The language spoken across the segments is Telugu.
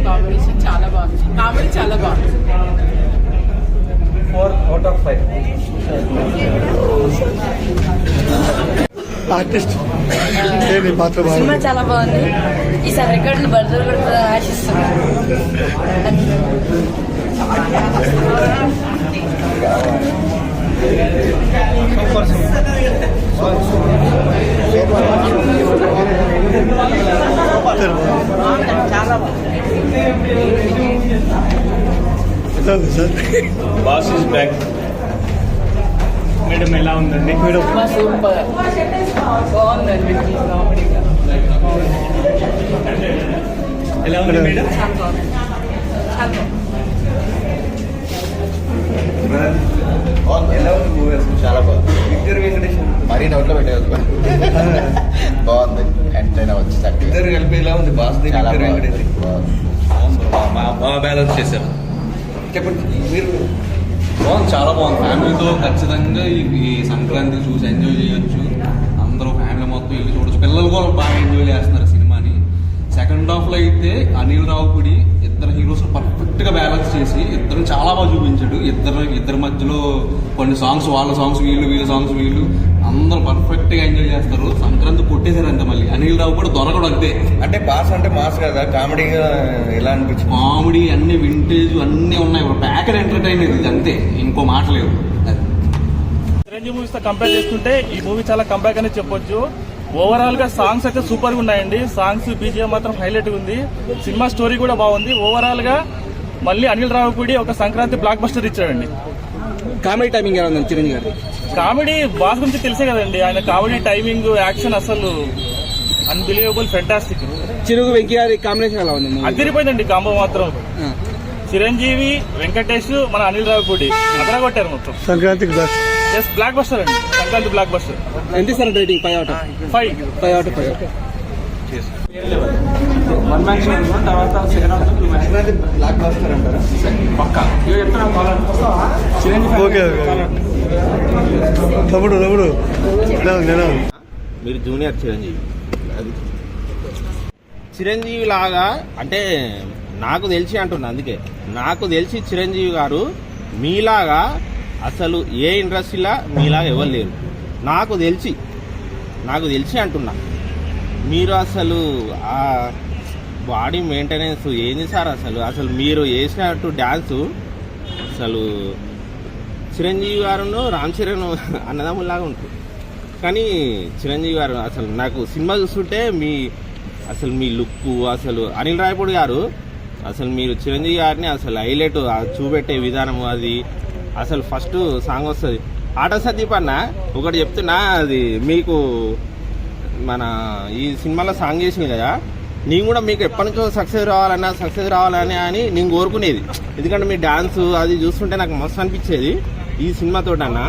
కాంబినేషన్ చాలా బాగుంది, కామెడీ చాలా బాగుంది. 4 out of 5. ఆర్టిస్ట్ పాత్ర సినిమా చాలా బాగుంది. ఈసారి రికార్డులు బర్దలు కూడా ఆశిస్తున్నాను. చాలా బాస్ ఇస్ బ్యాక్. మేడం ఎలా ఉందండి? మేడం సూపర్ బాగుందండి, కామెడీగా ఎలా ఉంది మేడం? ఎలా ఉంది మూవీ? చాలా బాగుంది. ఇద్దరు వెంకటేష్ మరీ నోట్లో పెట్టేది బాగుంది. ఎంటర్టైన్ అవ్వచ్చు. ఇద్దరు కలిపి ఎలా ఉంది? బాస్ చాలా వెంకటేష్ బాగా బ్యాలెన్స్ చేశారు. చెప్పండి మీరు. బాగుంది, చాలా బాగుంది. ఫ్యామిలీతో ఖచ్చితంగా ఈ సంక్రాంతి చూసి ఎంజాయ్ చేయొచ్చు. అందరూ ఫ్యామిలీ మొత్తం వెళ్ళి చూడొచ్చు. పిల్లలు కూడా బాగా ఎంజాయ్ చేస్తున్నారు సినిమాని. సెకండ్ హాఫ్ లో అయితే అనిల్ రావుపూడి ఇద్దరు హీరోస్ పర్ఫెక్ట్ గా బ్యాలెన్స్ చేసి ఇద్దరు చాలా బాగా చూపించాడు. ఇద్దరి మధ్యలో కొన్ని సాంగ్స్, వాళ్ళ సాంగ్స్ వీళ్ళ సాంగ్స్ వీళ్ళు, అందరూ పర్ఫెక్ట్ గా ఎంజాయ్ చేస్తారు. సంక్రాంతి కొట్టేశారు అంతే. మళ్ళీ అనిల్ రావు కూడా దొరకడు అంతే. అంటే బాస్ అంటే మాస్ కదా, కామెడీగా ఎలా అనిపించింది? కామెడీ అన్ని వింటేజ్ అన్ని ఉన్నాయి. ప్యాకెట్ ఎంటర్టైన్ ఇది అంతే, ఇంకో మాట లేదు. చిరంజీవి మూవీస్ తో కంపేర్ చేసుకుంటే ఈ మూవీ చాలా కంబ్యాక్ అనేది చెప్పొచ్చు. ఓవరాల్ గా సాంగ్స్ అయితే సూపర్ గా ఉన్నాయండి. సాంగ్స్ బీజిఎం మాత్రం హైలైట్ ఉంది. సినిమా స్టోరీ కూడా బాగుంది. ఓవరాల్ గా మళ్ళీ అనిల్ రావుపూడి ఒక సంక్రాంతి బ్లాక్ బస్టర్ ఇచ్చాడండి. కామెడీ టైమింగ్ ఎలా ఉంది చిరంజీవి గారు? కామెడీ బాస్ గురించి తెలిసే కదండి, ఆయన కామెడీ టైమింగ్, యాక్షన్ అసలు అన్బిలీవబుల్, ఫెంటాస్టిక్. చిరుగు వెంకీ గారి కాంబినేషన్ ఎలా ఉంది? అదిరిపోయిందండి కాంబో మాత్రం. చిరంజీవి, వెంకటేష్, మన అనిల్ రావుపూడి అదరా కొట్టారు మొత్తం. సంక్రాంతికి బెస్ట్. ఎస్, బ్లాక్ బస్టర్ అండి, సంక్రాంతి బ్లాక్ బస్టర్. ఎంత ఇస్తారు rating? 5 out of 5. One match తర్వాత second half Sankranti blockbuster అంటారా? పక్కా చిరంజీవి ఓకే తమ్ముడు నేను మీరు జూనియర్ చిరంజీవి. చిరంజీవి లాగా అంటే నాకు తెలిసి అంటున్నా, అందుకే నాకు తెలిసి చిరంజీవి గారు మీలాగా అసలు ఏ ఇండస్ట్రీలా మీలాగా ఎవరు లేరు. నాకు తెలిసి అంటున్నా. మీరు అసలు ఆ బాడీ మెయింటెనెన్స్ ఏంది సార్? అసలు మీరు వేసినట్టు డ్యాన్సు అసలు చిరంజీవి గారును రామ్ చరణ్ అన్నదమ్ములాగా ఉంటుంది. కానీ చిరంజీవి గారు అసలు నాకు సినిమా చూస్తుంటే అసలు మీ లుక్, అసలు అనిల్ రాయపూడి గారు అసలు మీరు చిరంజీవి గారిని అసలు హైలైట్ చూపెట్టే విధానం, అది అసలు ఫస్ట్ సాంగ్ వస్తుంది ఆట సందీప్ అన్న. ఒకటి చెప్తున్నా, అది మీకు మన ఈ సినిమాలో సాంగ్ చేసింది కదా, నేను కూడా మీకు ఎప్పటి నుంచో సక్సెస్ రావాలని అని నేను కోరుకునేది. ఎందుకంటే మీ డాన్స్ అది చూస్తుంటే నాకు మస్తు అనిపించేది. ఈ సినిమాతో అన్న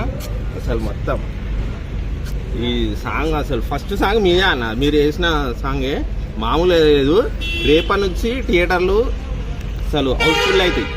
అసలు మొత్తం ఈ సాంగ్ అసలు ఫస్ట్ సాంగ్ మీదే అన్న, మీరు వేసిన సాంగే మామూలు లేదు. రేపటి నుంచి థియేటర్లు అసలు హౌస్ఫుల్ అవుతాయి.